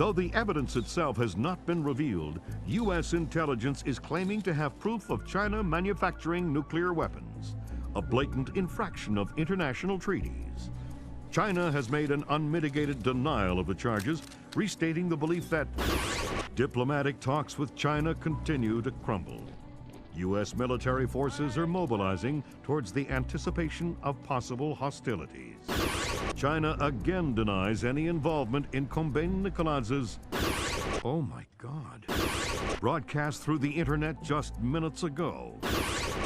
Though the evidence itself has not been revealed, U.S. intelligence is claiming to have proof of China manufacturing nuclear weapons, a blatant infraction of international treaties. China has made an unmitigated denial of the charges, restating the belief that diplomatic talks with China continue to crumble. U.S. military forces are mobilizing towards the anticipation of possible hostilities. China again denies any involvement in Kombain Nikoladz's, oh my God, broadcast through the internet just minutes ago.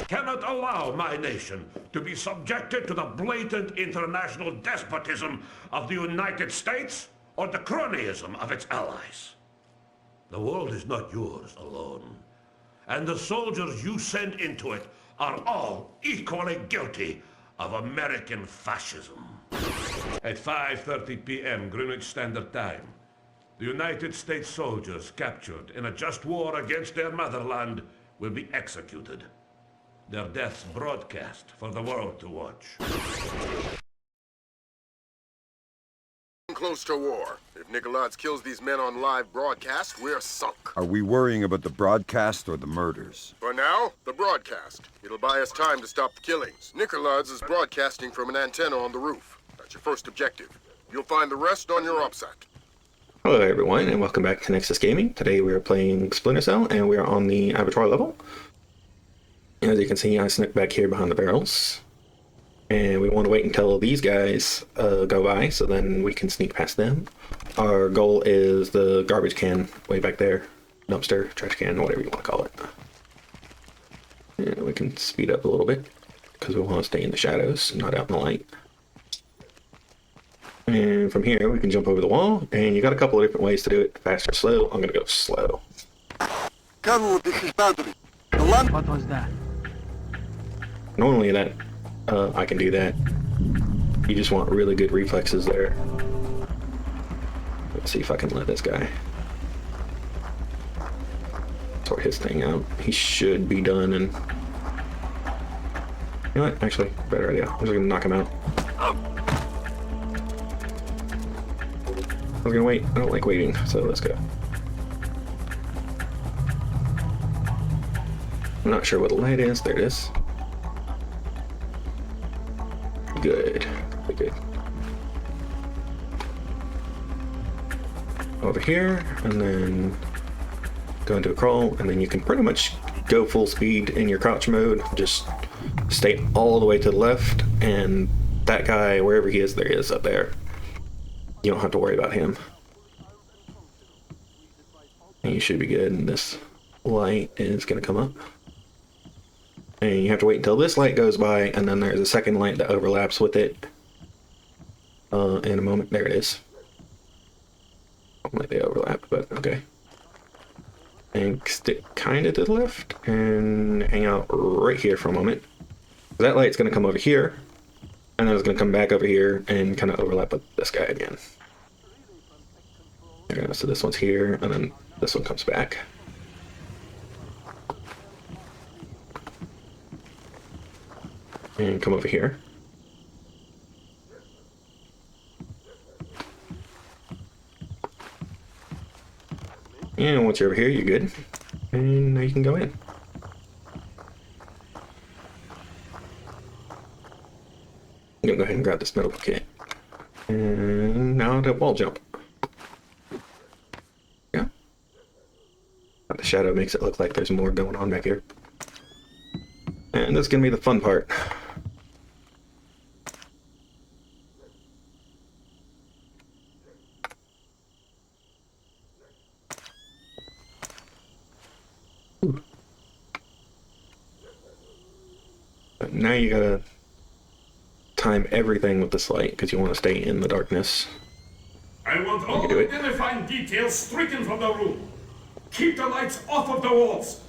Cannot allow my nation to be subjected to the blatant international despotism of the United States or the cronyism of its allies. The world is not yours alone, and the soldiers you send into it are all equally guilty of American fascism. At 5:30 p.m. Greenwich Standard Time, the United States soldiers captured in a just war against their motherland will be executed. Their deaths broadcast for the world to watch. Close to war. If Nikoladz's kills these men on live broadcast, we're sunk. Are we worrying about the broadcast or the murders? For now, the broadcast. It'll buy us time to stop the killings. Nikoladz's is broadcasting from an antenna on the roof. That's your first objective. You'll find the rest on your OPSAT. Hello everyone, and welcome back to Nexus Gaming. Today we are playing Splinter Cell, and we are on the Abattoir level. As you can see, I snuck back here behind the barrels. And we want to wait until these guys go by, so then we can sneak past them. Our goal is the garbage can way back there. Dumpster, trash can, whatever you want to call it. And we can speed up a little bit, because we want to stay in the shadows, not out in the light. And from here, we can jump over the wall, and you got a couple of different ways to do it, fast or slow. I'm going to go slow. Carol, this is boundary. The land... What was that? Normally that, I can do that. You just want really good reflexes there. Let's see if I can let this guy sort his thing out. He should be done, and you know what? Actually, better idea. I'm just gonna knock him out. I was gonna wait. I don't like waiting, so let's go. I'm not sure what the light is. There it is. Good. Good. Over here, and then go into a crawl, and then you can pretty much go full speed in your crouch mode. Just stay all the way to the left, and that guy, wherever he is, there he is up there. You don't have to worry about him. And you should be good, and this light is going to come up. And you have to wait until this light goes by, and then there's a second light that overlaps with it. In a moment. There it is. Like they overlap, but okay. And stick kind of to the left, and hang out right here for a moment. That light's going to come over here, and then it's going to come back over here and kind of overlap with this guy again. There we go. So this one's here, and then this one comes back. And come over here. And once you're over here, you're good. And now you can go in. I'm gonna go ahead and grab this medical kit. And now the wall jump. Yeah. The shadow makes it look like there's more going on back here. And this is gonna be the fun part. But now you gotta time everything with this light because you want to stay in the darkness. I want all identifying details stricken from the room. Keep the lights off of the walls.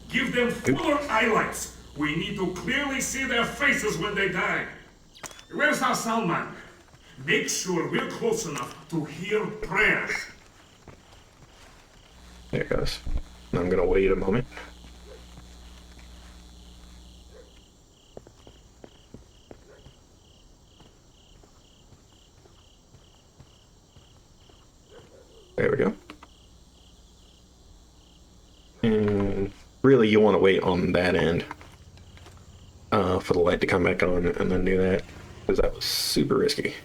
Give them fuller highlights. We need to clearly see their faces when they die. Where's our sound man? Make sure we're close enough to hear prayers. There it goes. Now I'm gonna wait a moment. There we go. And really, you want to wait on that end for the light to come back on and then do that, because that was super risky.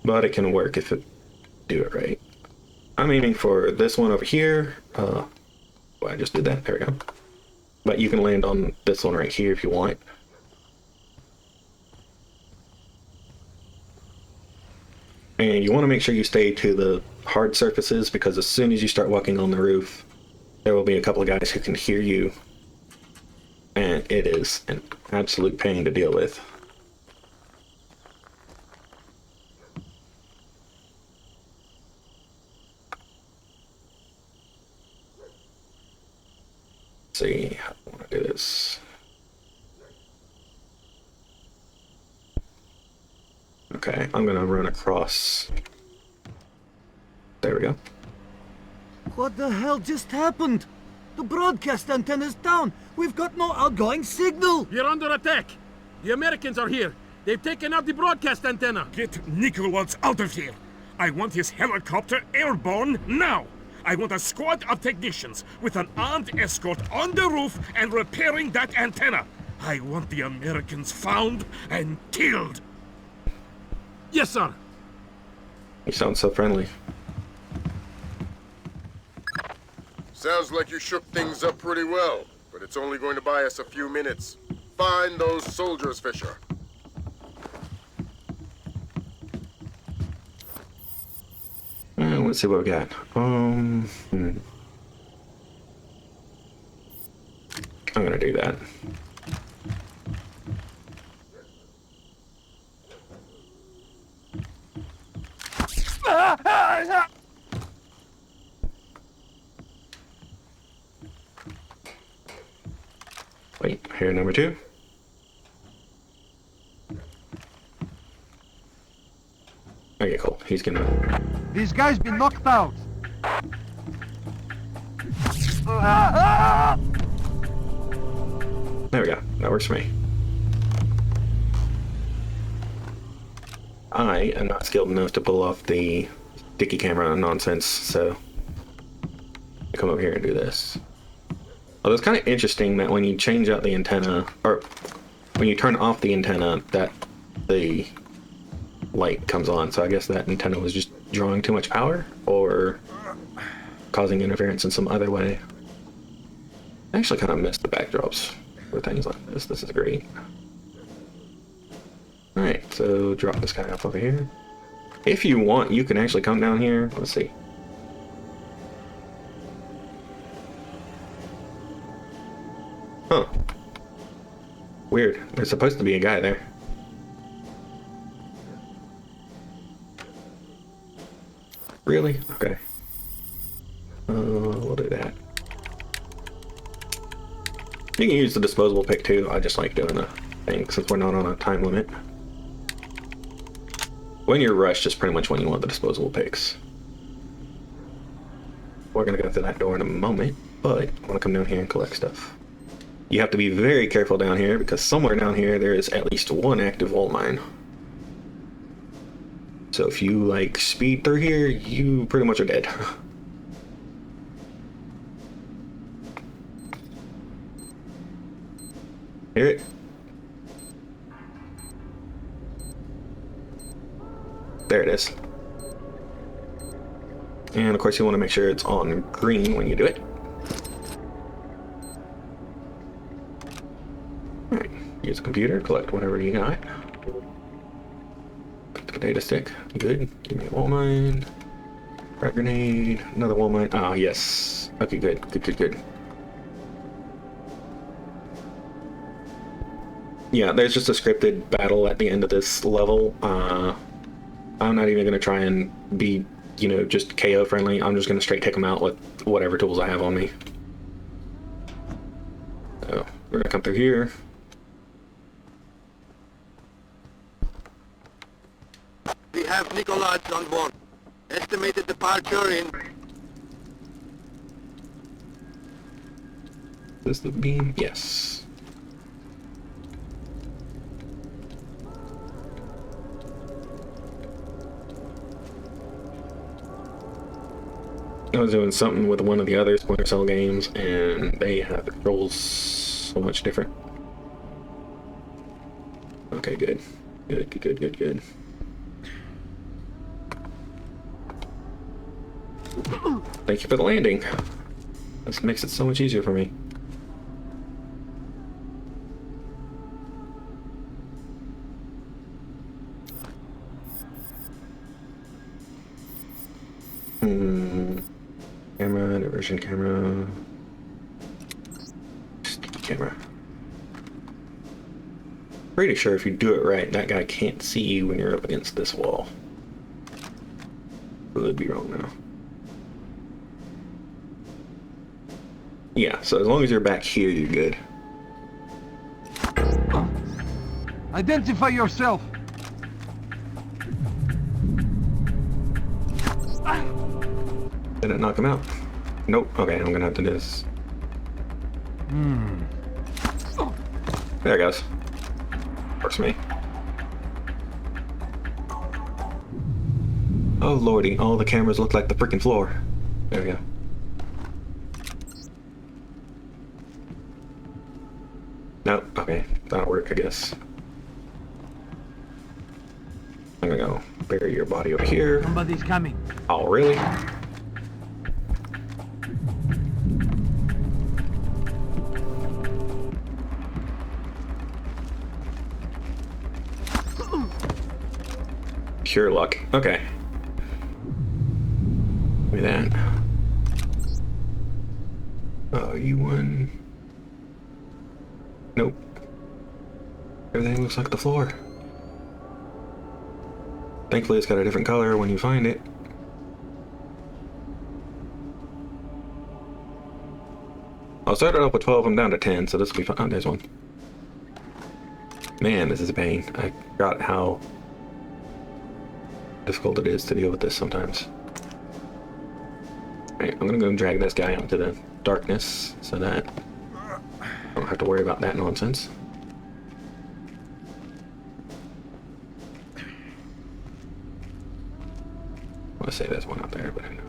But it can work if it do it right. I'm aiming for this one over here. Well, I just did that. There we go. But you can land on this one right here if you want. And you want to make sure you stay to the hard surfaces, because as soon as you start walking on the roof, there will be a couple of guys who can hear you. And it is an absolute pain to deal with. Let's see how I want to do this. Okay, I'm gonna run across. There we go. What the hell just happened? The broadcast antenna's down. We've got no outgoing signal. We're under attack. The Americans are here. They've taken out the broadcast antenna. Get Nicholas out of here. I want his helicopter airborne now. I want a squad of technicians with an armed escort on the roof and repairing that antenna. I want the Americans found and killed. Yes, sir. You sound so friendly. Sounds like you shook things up pretty well, but it's only going to buy us a few minutes. Find those soldiers, Fisher. Let's see what we got. I'm gonna do that. Wait, here number 2. Okay, cool. He's gonna. These guys been knocked out. There we go. That works for me. I am not skilled enough to pull off the sticky camera nonsense, so I come over here and do this. Although it's kind of interesting that when you change out the antenna, or when you turn off the antenna, that the light comes on. So I guess that antenna was just drawing too much power or causing interference in some other way. I actually kind of miss the backdrops for things like this. This is great. Alright, so drop this guy off over here. If you want, you can actually come down here. Let's see. Huh. Weird. There's supposed to be a guy there. Really? Okay. We'll do that. You can use the disposable pick too. I just like doing the thing since we're not on a time limit. When you're rushed is pretty much when you want the disposable picks. We're gonna go through that door in a moment, but I want to come down here and collect stuff. You have to be very careful down here because somewhere down here there is at least one active vault mine. So if you like speed through here, you pretty much are dead. Hear it? There it is. And of course you want to make sure it's on green when you do it. Alright, use a computer, collect whatever you got. Data stick, good. Give me a wall mine. Frag grenade, another wall mine. Ah, yes. Okay, good, good, good, good. Yeah, there's just a scripted battle at the end of this level. I'm not even gonna try and be, you know, just KO friendly. I'm just gonna straight take them out with whatever tools I have on me. So we're gonna come through here. We have Nicholas on board. Estimated departure in... Is this the beam? Yes. I was doing something with one of the other Splinter Cell games, and they have the controls so much different. Okay, good. Good. Thank you for the landing. This makes it so much easier for me. Camera, diversion camera. Camera. Pretty sure if you do it right, that guy can't see you when you're up against this wall. Could be wrong now. Yeah, so as long as you're back here, you're good. Identify yourself. Did it knock him out? Nope. Okay, I'm gonna have to do this. There it goes. Works for me. Oh lordy, all the cameras look like the freaking floor. There we go. Nope, okay, that'll work, I guess. I'm gonna go bury your body over here. Somebody's coming. Oh, really? Pure luck. Okay. Give me that. Oh, you won. Nope. Everything looks like the floor. Thankfully, it's got a different color when you find it. I'll start it off with 12, I'm down to 10, so this will be fine. Oh, there's one. Man, this is a pain. I forgot how difficult it is to deal with this sometimes. Alright, I'm gonna go and drag this guy out into the darkness so that I don't have to worry about that nonsense. I want to say there's one out there, but I know.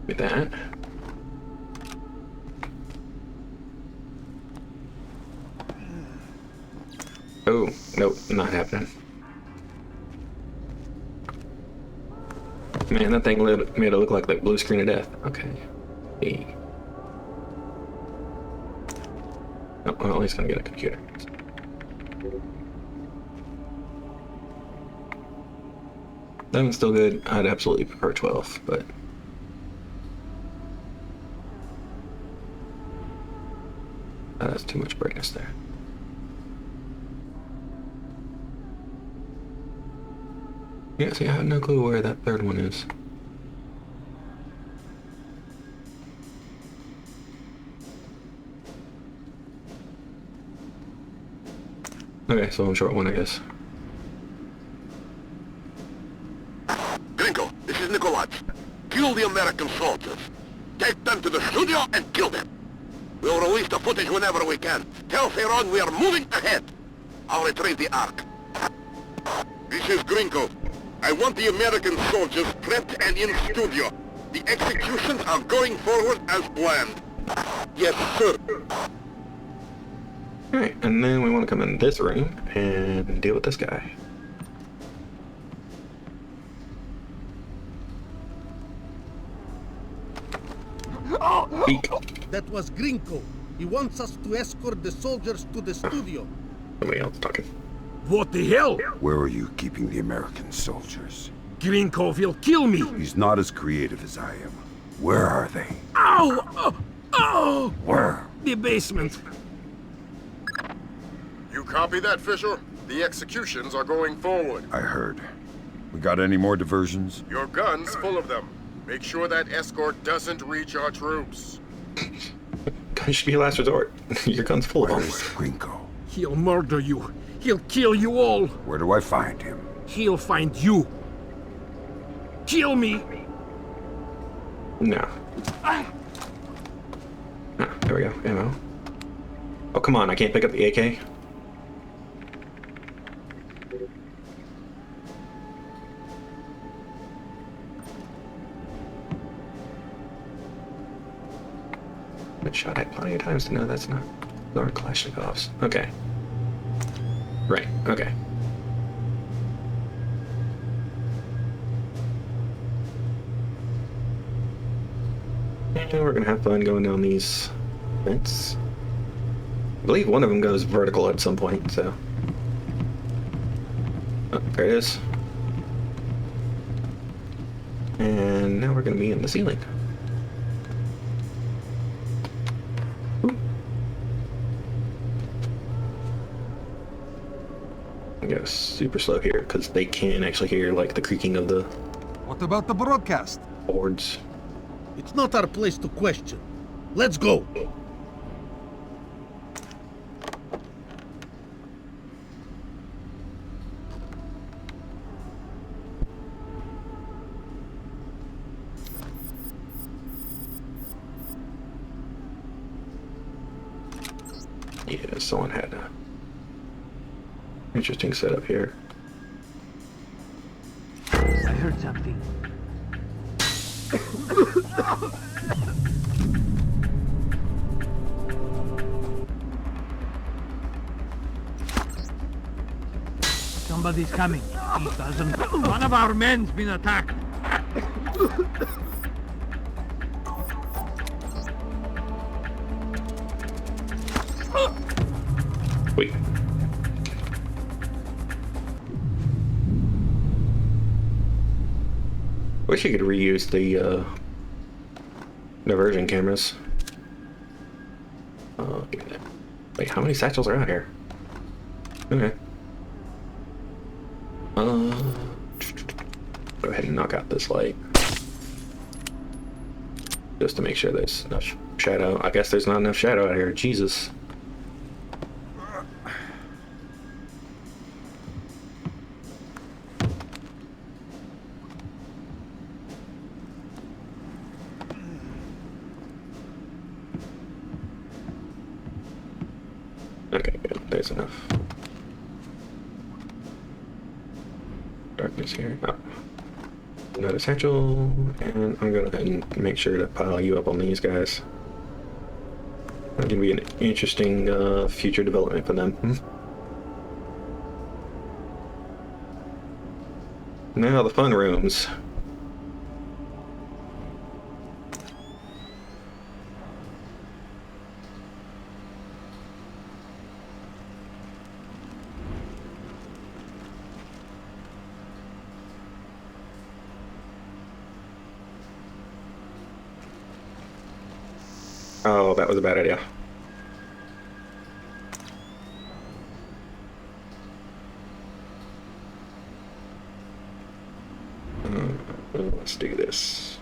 With that. Oh, nope, not happening. Man, that thing made it look like the blue screen of death. Okay. Hey. Oh, well, at least gonna get a computer. 11's still good. I'd absolutely prefer 12, but that's too much brightness there. Yeah, see, I have no clue where that third one is. Okay, so I'm short one, I guess. Gringo, this is Nicolaj. Kill the American soldiers. Take them to the studio and kill them. We'll release the footage whenever we can. Tell Theron we are moving ahead. I'll retrieve the Ark. This is Gringo. I want the American soldiers prepped and in studio. The executions are going forward as planned. Yes, sir. Alright, and then we want to come in this room and deal with this guy. Eek. That was Gringo. He wants us to escort the soldiers to the studio. Somebody else talking. What the hell? Where are you keeping the American soldiers? Gringo will kill me. He's not as creative as I am. Where are they? Ow! Oh! Oh! Where? The basement. You copy that, Fisher? The executions are going forward. I heard. We got any more diversions? Your gun's full of them. Make sure that escort doesn't reach our troops. Gun should be last resort. Your gun's full of them. Where's Gringo? He'll murder you. He'll kill you all. Where do I find him? He'll find you. Kill me. No. Ah, there we go. Ammo. Oh, come on. I can't pick up the AK. been shot at plenty of times to know that's not Kalashnikovs. Okay. Right, okay. And we're gonna have fun going down these vents. I believe one of them goes vertical at some point, so. Oh, there it is. And now we're gonna be in the ceiling. Ooh. I go super slow here because they can actually hear like the creaking of the What about the broadcast? boards. It's not our place to question. Let's go. Yeah, someone had a interesting setup here. I heard something. Somebody's coming. He doesn't. One of our men's been attacked. Wait. Wish you could reuse the diversion cameras. Give me that. Wait, how many satchels are out here? Okay. Go ahead and knock out this light. Just to make sure there's enough shadow. I guess there's not enough shadow out here. Jesus. Okay, good. There's enough. Darkness here. Oh. Another satchel, and I'm gonna go ahead and make sure to pile you up on these guys. That's gonna be an interesting future development for them. Now the fun rooms. Oh, that was a bad idea. Let's do this.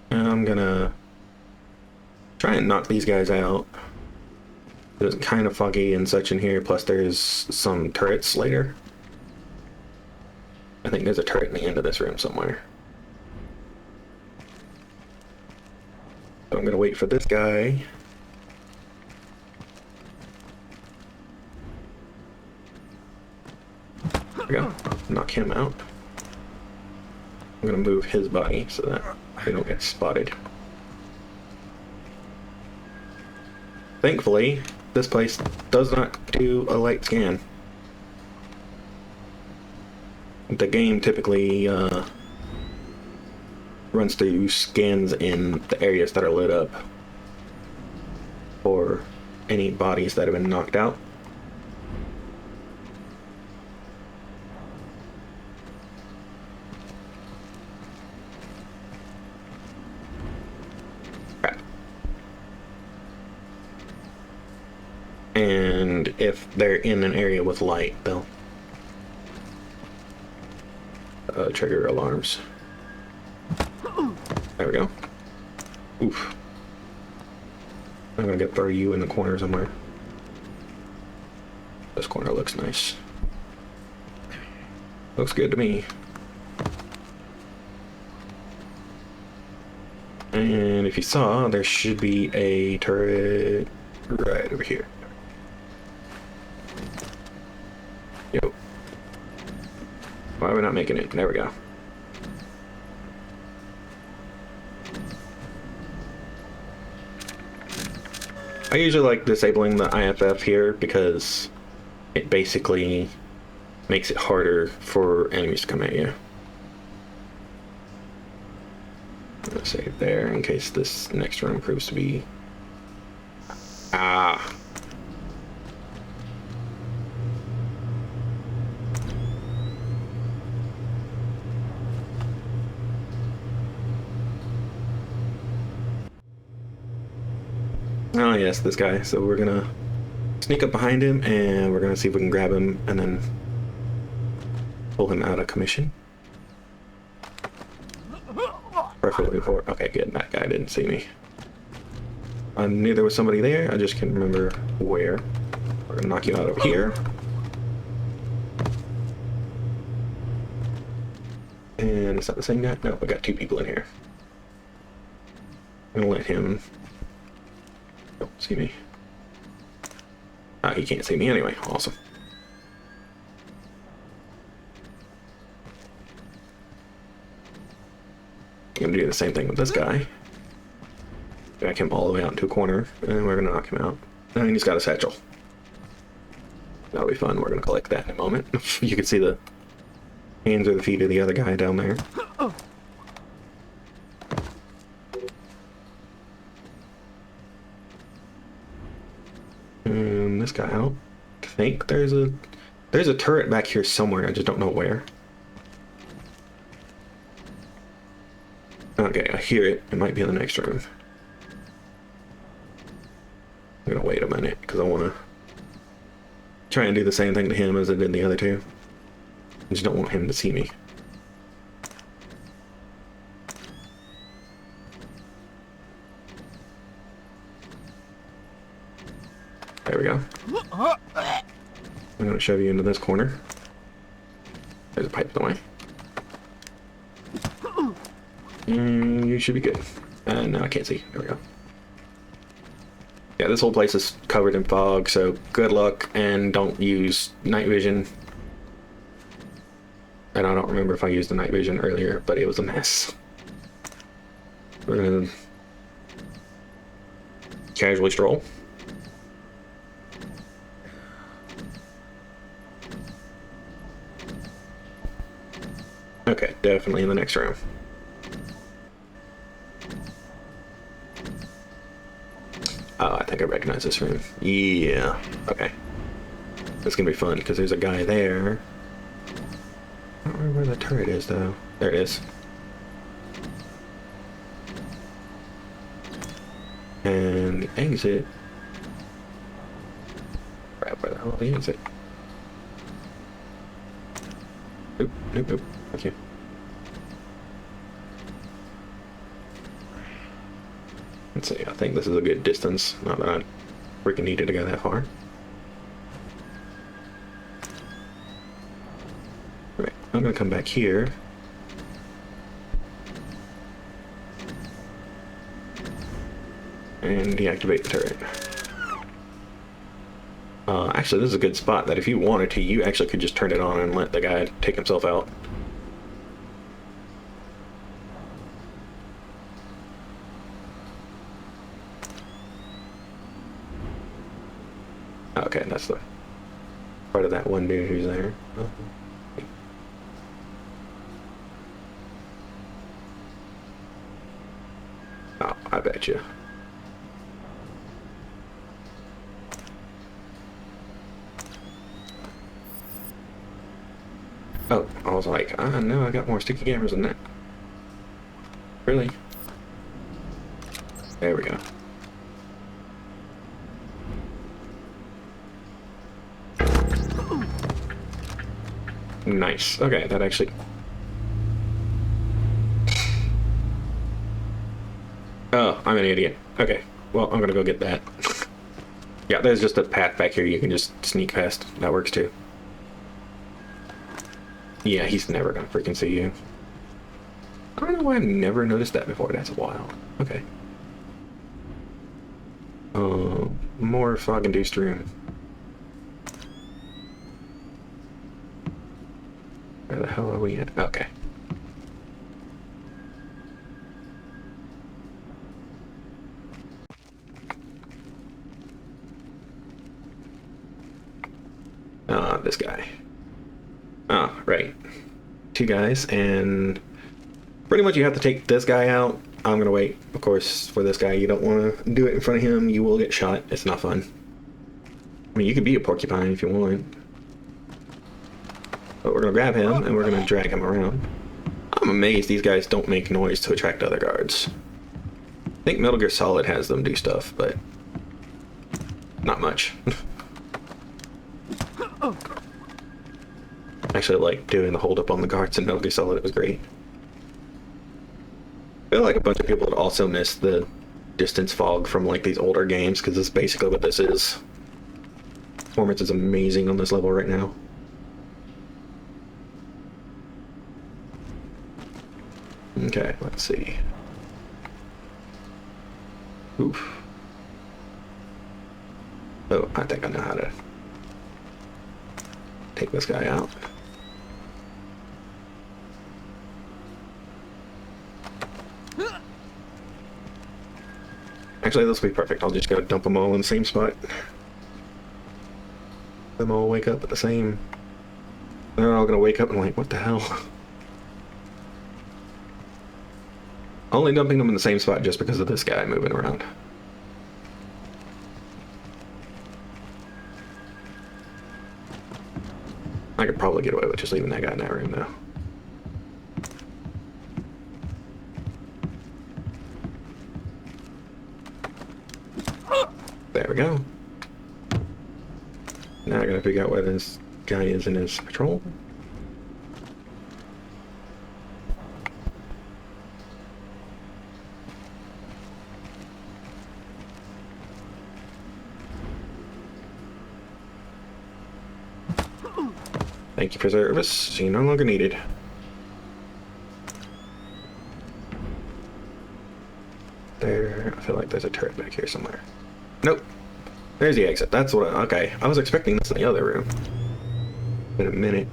I'm gonna try and knock these guys out. It's kind of foggy and such in here, plus there's some turrets later. I think there's a turret in the end of this room somewhere. So I'm gonna wait for this guy. There we go. Knock him out. I'm gonna move his body so that they don't get spotted. Thankfully, this place does not do a light scan. The game typically runs through scans in the areas that are lit up for any bodies that have been knocked out. Crap. And if they're in an area with light, they'll trigger alarms. There we go. Oof. I'm gonna throw you in the corner somewhere. This corner looks nice. Looks good to me. And if you saw, there should be a turret right over here. Yo. Why are we not making it? There we go. I usually like disabling the IFF here because it basically makes it harder for enemies to come at you. I'm gonna save there in case this next room proves to be... Ah. Oh yes, this guy. So we're gonna sneak up behind him and we're gonna see if we can grab him and then pull him out of commission. Preferably before. Okay, good. That guy didn't see me. I knew there was somebody there. I just can't remember where. We're gonna knock you out over here. And is that the same guy? No, we got two people in here. I'm gonna let him. Don't see me. Ah, he can't see me anyway. Awesome. I'm gonna do the same thing with this guy. Back him all the way out into a corner, and we're gonna knock him out. And he's got a satchel. That'll be fun. We're gonna collect that in a moment. You can see the hands or the feet of the other guy down there. And this guy, I don't think there's a turret back here somewhere. I just don't know where. Okay, I hear it. It might be in the next room. I'm gonna wait a minute because I want to try and do the same thing to him as I did the other two. I just don't want him to see me. There we go. I'm gonna shove you into this corner. There's a pipe in the way. You should be good. No, I can't see. There we go. Yeah, this whole place is covered in fog, so good luck and don't use night vision. And I don't remember if I used the night vision earlier, but it was a mess. We're gonna casually stroll. Okay, definitely in the next room. Oh, I think I recognize this room. Yeah. Okay. It's gonna be fun because there's a guy there. I don't remember where the turret is though. There it is. And the exit. Crap, where the hell is the exit? Nope, nope, nope. Thank you. Let's see, I think this is a good distance. Not that I freaking needed to go that far. Right, I'm gonna come back here. And deactivate the turret. Actually, this is a good spot that if you wanted to, you actually could just turn it on and let the guy take himself out. Okay, that's the part of that one dude who's there. Oh, I bet you. Oh, I was like, no, I got more sticky cameras than that. Really? There we go. Nice. Okay, that actually... Oh, I'm an idiot. Okay, well, I'm gonna go get that. Yeah, there's just a path back here you can just sneak past. That works too. Yeah, he's never gonna freaking see you. I don't know why I never noticed that before. That's wild. Okay. More fog-induced room. Where the hell are we at? Okay. This guy. Ah, right. 2 guys, and pretty much you have to take this guy out. I'm gonna wait, of course, for this guy. You don't want to do it in front of him. You will get shot. It's not fun. I mean, you could be a porcupine if you want. But we're gonna grab him, and we're gonna drag him around. I'm amazed these guys don't make noise to attract other guards. I think Metal Gear Solid has them do stuff, but not much. Actually, like doing the hold up on the guards in Metal Gear Solid. It was great. I feel like a bunch of people would also miss the distance fog from like these older games, because it's basically what this is. Performance is amazing on this level right now. Okay, let's see. Oof. Oh, I think I know how to take this guy out. Actually, this will be perfect. I'll just go dump them all in the same spot. Them all wake up at the same... They're all gonna wake up and like, what the hell? Only dumping them in the same spot just because of this guy moving around. I could probably get away with just leaving that guy in that room, though. There we go. Now I gotta figure out where this guy is in his patrol. Thank you for service. You're no longer needed. There, I feel like there's a turret back here somewhere. Nope. There's the exit. That's what okay. I was expecting this in the other room. In a minute.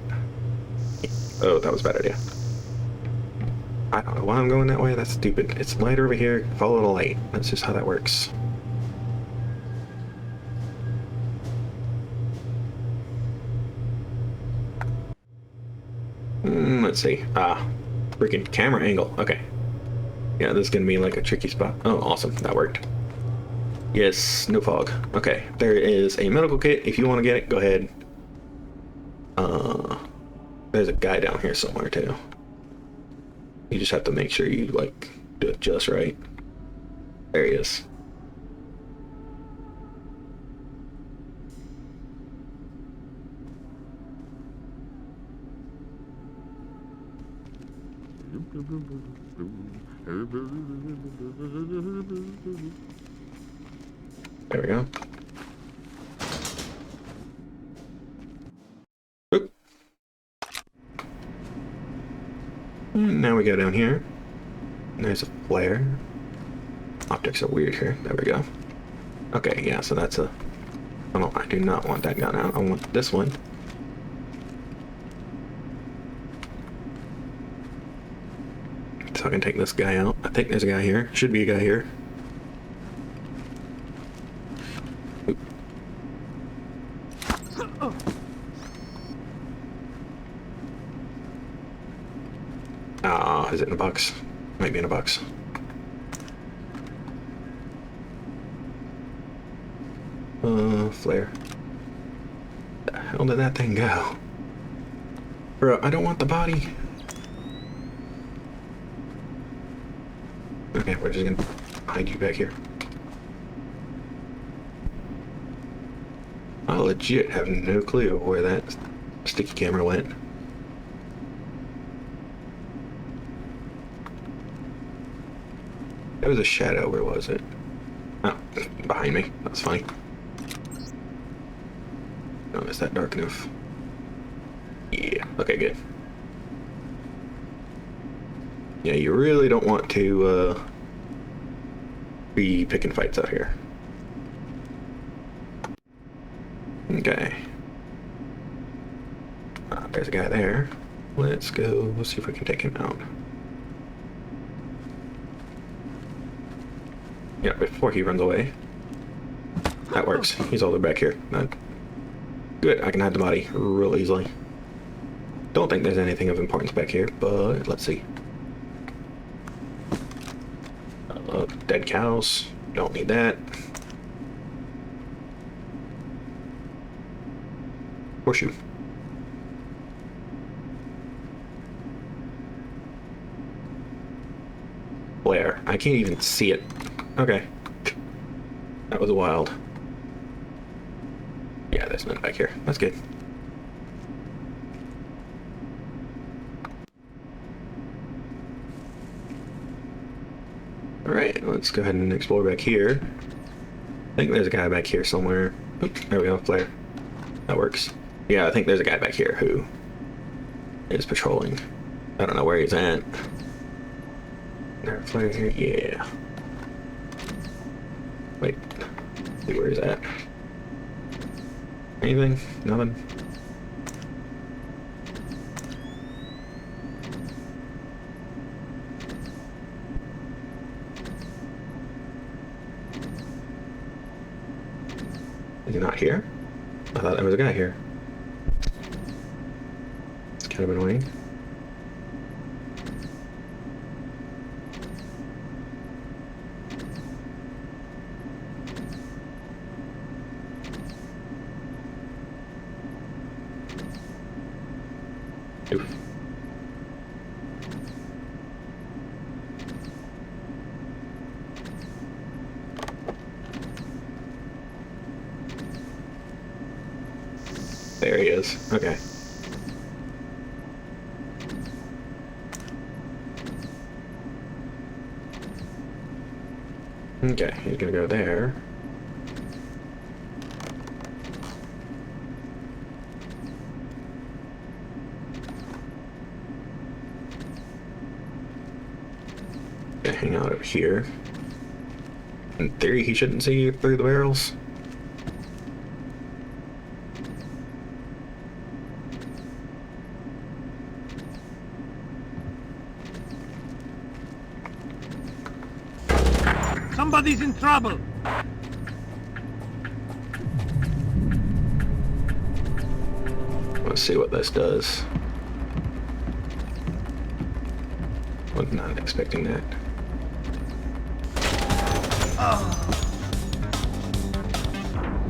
Oh, that was a bad idea. I don't know why I'm going that way. That's stupid. It's light over here. Follow the light. That's just how that works. Let's see. Freaking camera angle. Okay. Yeah, this is gonna be like a tricky spot. Oh, awesome. That worked. Yes, no fog. Okay, there is a medical kit. If you want to get it, go ahead. There's a guy down here somewhere too. You just have to make sure you like do it just right. There he is. There we go. Oop. Now we go down here. There's a flare. Optics are weird here. There we go. Okay, yeah, so that's a... Oh, no, I do not want that gun out. I want this one. So I can take this guy out. I think there's a guy here. Should be a guy here. Oop. Ah, is it in a box? Might be in a box. Flare. Where the hell did that thing go? Bro, I don't want the body. Okay, we're just gonna hide you back here. I legit have no clue where that sticky camera went. There was a shadow, where was it? Oh, behind me. That's funny. Oh, is that dark enough? Yeah, okay, good. Yeah, you really don't want to be picking fights out here. Okay. There's a guy there. Let's go. Let's see if we can take him out. Yeah, before he runs away. That works. He's all the way back here. Good, I can hide the body real easily. Don't think there's anything of importance back here, but let's see. Dead cows. Don't need that. Horseshoe. Flare. I can't even see it. Okay. That was wild. Yeah, there's none back here. That's good. Alright, let's go ahead and explore back here. I think there's a guy back here somewhere. Oop, there we go, flare. That works. Yeah, I think there's a guy back here who is patrolling. I don't know where he's at. There, flare here? Yeah. Wait. See where he's at. Anything? Nothing? Is he not here? I thought there was a guy here. It's kind of annoying. Oof. There he is. Okay. Okay, he's gonna go there. Gonna hang out over here. In theory, he shouldn't see you through the barrels. Somebody's in trouble! Let's see what this does. Was not expecting that.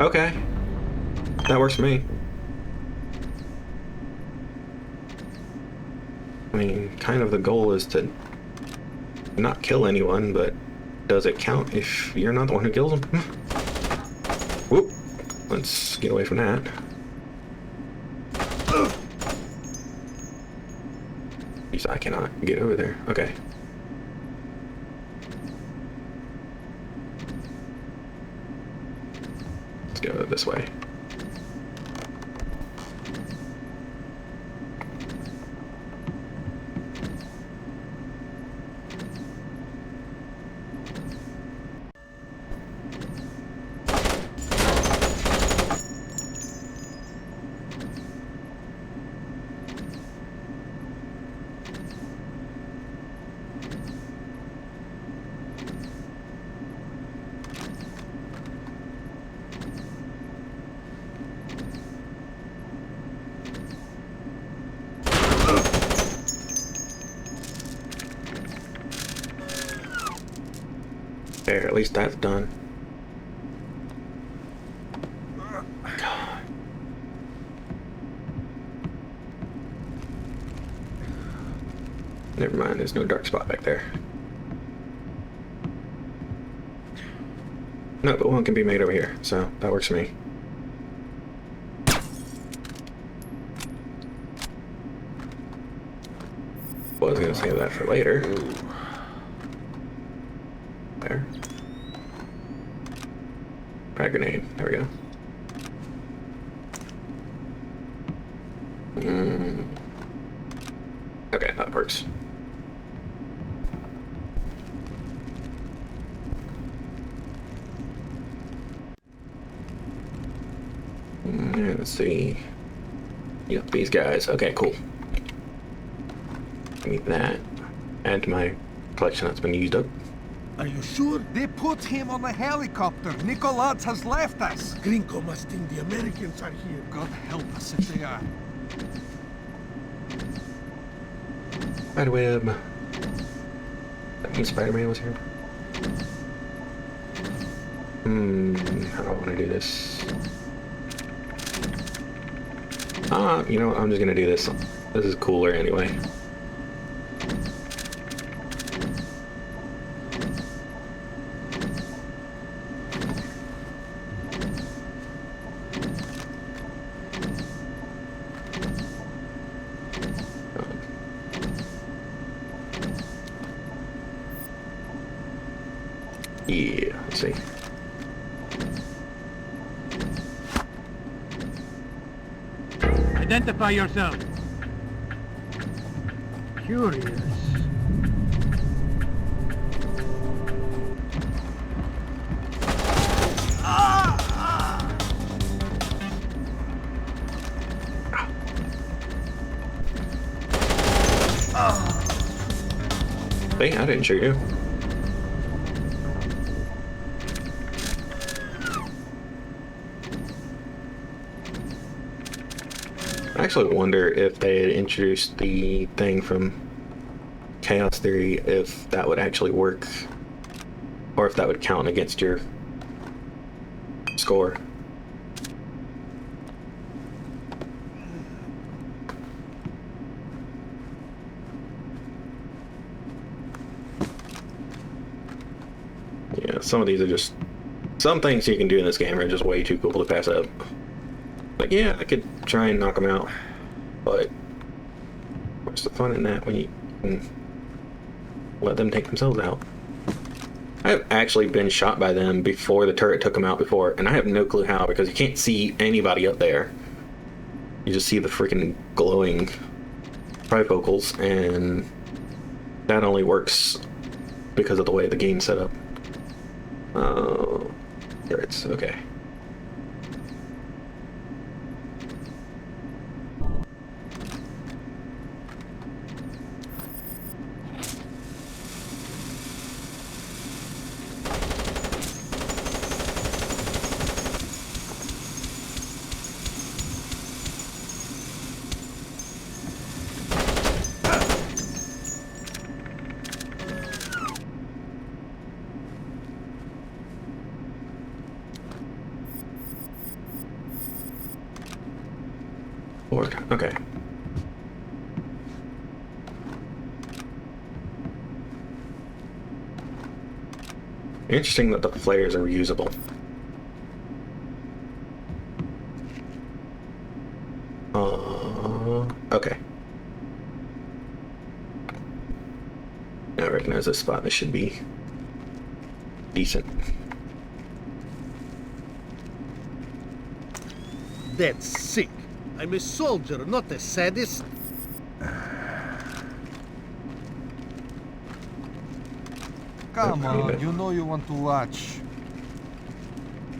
Okay. That works for me. I mean, kind of the goal is to not kill anyone, but does it count if you're not the one who kills them? Whoop. Let's get away from that. Jeez, I cannot get over there. Okay. Let's go this way. There, at least that's done. God. Never mind, there's no dark spot back there. No, but one can be made over here, so that works for me. Was gonna save that for later. There. Frag grenade. There we go. Okay, that works. Let's see. Yep, these guys. Okay, cool. Give me that. Add to my collection that's been used up. Are you sure? They put him on a helicopter. Nicolaz has left us. Gringo must think the Americans are here. God help us if they are. Spiderweb. That means Spider-Man was here. How do I want to do this? You know what? I'm just gonna do this. This is cooler anyway. Yeah, let's see. Identify yourself. Curious. Hey, I didn't shoot you. I actually wonder if they had introduced the thing from Chaos Theory, if that would actually work, or if that would count against your score. Yeah, some of these are just... Some things you can do in this game are just way too cool to pass up. Like, yeah, I could try and knock them out, but what's the fun in that when you can let them take themselves out? I've actually been shot by them before the turret took them out before, and I have no clue how, because you can't see anybody up there. You just see the freaking glowing trifocals, and that only works because of the way the game's set up. Turrets, okay. Okay. Interesting that the flares are reusable. Okay. I recognize this spot. This should be decent. That's sick. I'm a soldier, not a sadist. Come on, you know you want to watch.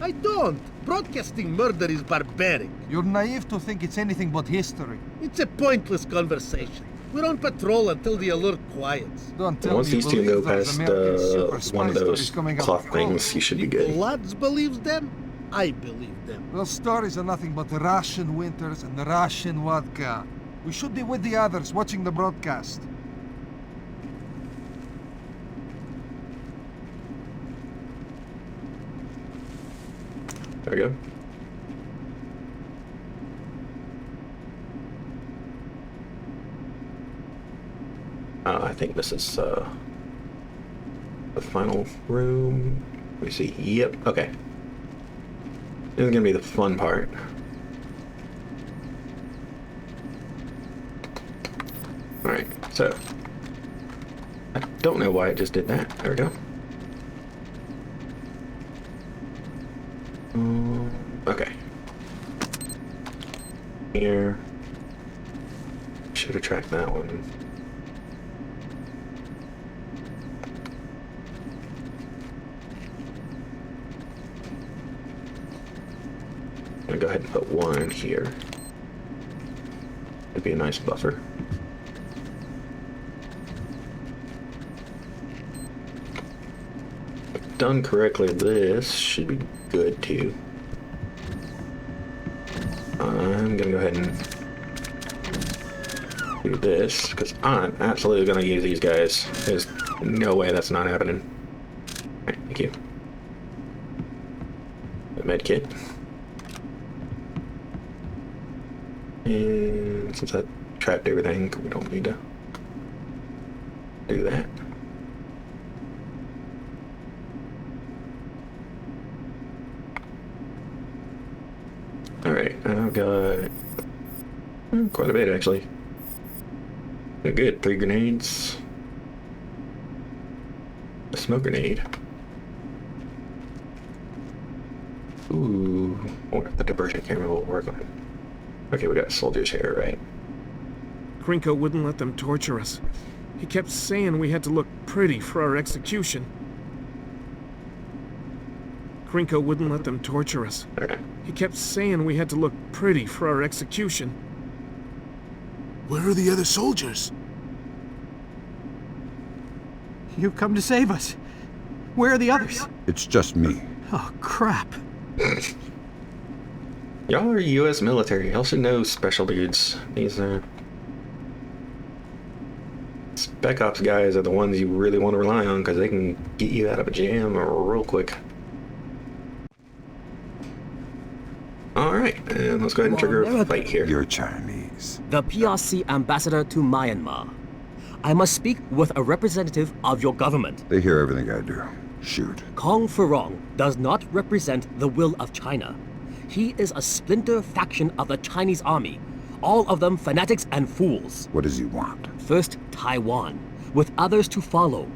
I don't. Broadcasting murder is barbaric. You're naive to think it's anything but history. It's a pointless conversation. We're on patrol until the alert quiets. Don't tell Once me these two believe go those past American super spy one of stories those coming out cloth of things, you should be good. Lads believes them. I believe them. Those stories are nothing but the Russian winters and the Russian vodka. We should be with the others, watching the broadcast. There we go. I think this is the final room. Let me see. Yep. Okay. This is gonna be the fun part. All right. So I don't know why it just did that. There we go. Okay. Here. Should have tracked that one. I'm gonna go ahead and put one in here. It'd be a nice buffer. done correctly, this should be good too. I'm gonna go ahead and do this because I'm absolutely gonna use these guys. There's no way that's not happening. Alright, thank you. The med kit. And since I trapped everything, we don't need to do that. Alright, I've got quite a bit actually. Good, 3 grenades. A smoke grenade. Ooh, I wonder if the diversion camera will work on it. Okay, we got soldiers here, right? Grinko wouldn't let them torture us. He kept saying we had to look pretty for our execution. Grinko wouldn't let them torture us. Okay. He kept saying we had to look pretty for our execution. Where are the other soldiers? You've come to save us. Where are the others? It's just me. Oh, crap. Y'all are U.S. military. Y'all should know special dudes. These are... Spec Ops guys are the ones you really want to rely on because they can get you out of a jam real quick. Alright, and let's go ahead and trigger a fight here. You're Chinese. The PRC ambassador to Myanmar. I must speak with a representative of your government. They hear everything I do. Shoot. Kong Furong does not represent the will of China. He is a splinter faction of the Chinese army, all of them fanatics and fools. What does he want? First, Taiwan, with others to follow.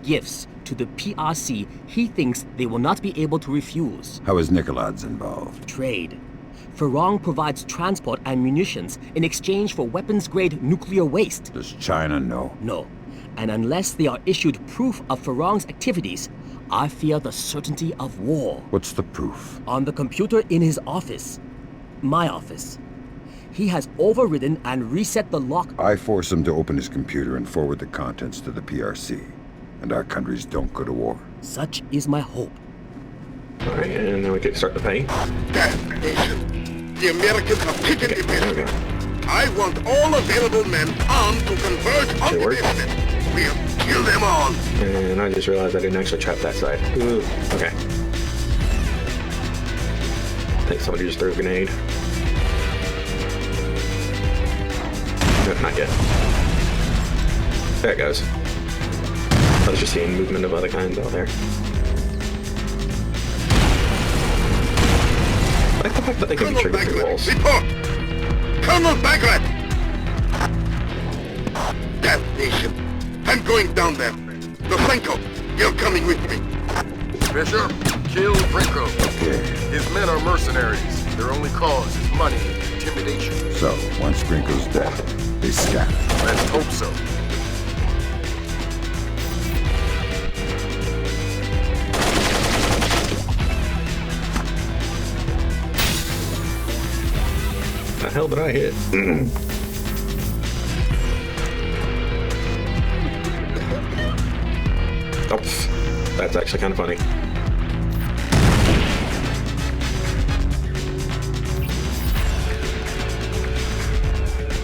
Gifts to the PRC he thinks they will not be able to refuse. How is Nicoladze involved? Trade. Furong provides transport and munitions in exchange for weapons-grade nuclear waste. Does China know? No. And unless they are issued proof of Furong's activities, I fear the certainty of war. What's the proof? On the computer in his office. My office. He has overridden and reset the lock. I force him to open his computer and forward the contents to the PRC. And our countries don't go to war. Such is my hope. Alright, and then we can start the fight. Damn nation. The Americans have taken the best. I want all available men armed to converge on the basement. We'll kill them all. And I just realized I didn't actually trap that side. Ooh, okay. I think somebody just threw a grenade. No, not yet. There it goes. I was just seeing movement of other kinds out there. I like the fact that they can be triggered through walls. Report! Colonel Bagrat! Damnation! I'm going down there. Lofrenko, you're coming with me. Fisher, kill Brinko. Okay. His men are mercenaries. Their only cause is money and intimidation. So, once Grinko's dead, they scatter. Let's hope so. The hell did I hit? Oh, that's actually kind of funny.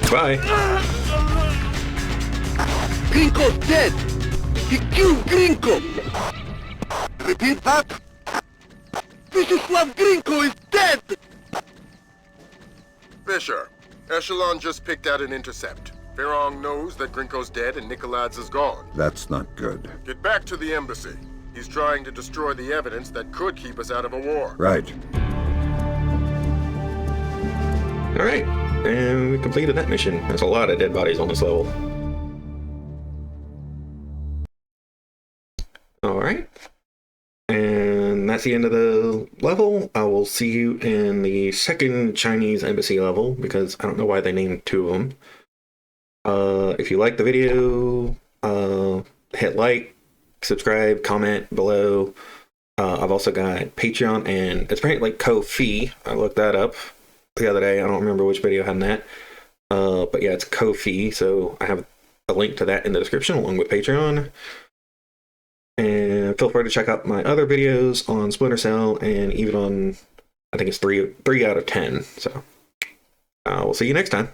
Bye. Grinko's dead! He killed Grinko! Repeat that? Vyacheslav Grinko is dead! Fisher, Echelon just picked out an intercept. Furong knows that Grinko's dead and Nicoladze is gone. That's not good. Get back to the embassy. He's trying to destroy the evidence that could keep us out of a war. Right. Alright, and we completed that mission. There's a lot of dead bodies on this level. Alright. And that's the end of the level. I will see you in the second Chinese embassy level, because I don't know why they named 2 of them. If you like the video, hit like, subscribe, comment below. I've also got Patreon, and it's apparently like Ko-fi. I looked that up the other day. I don't remember which video had that. But yeah, it's Ko-fi, so I have a link to that in the description along with Patreon. And And feel free to check out my other videos on Splinter Cell and even on, I think it's 3 out of 10. So we'll see you next time.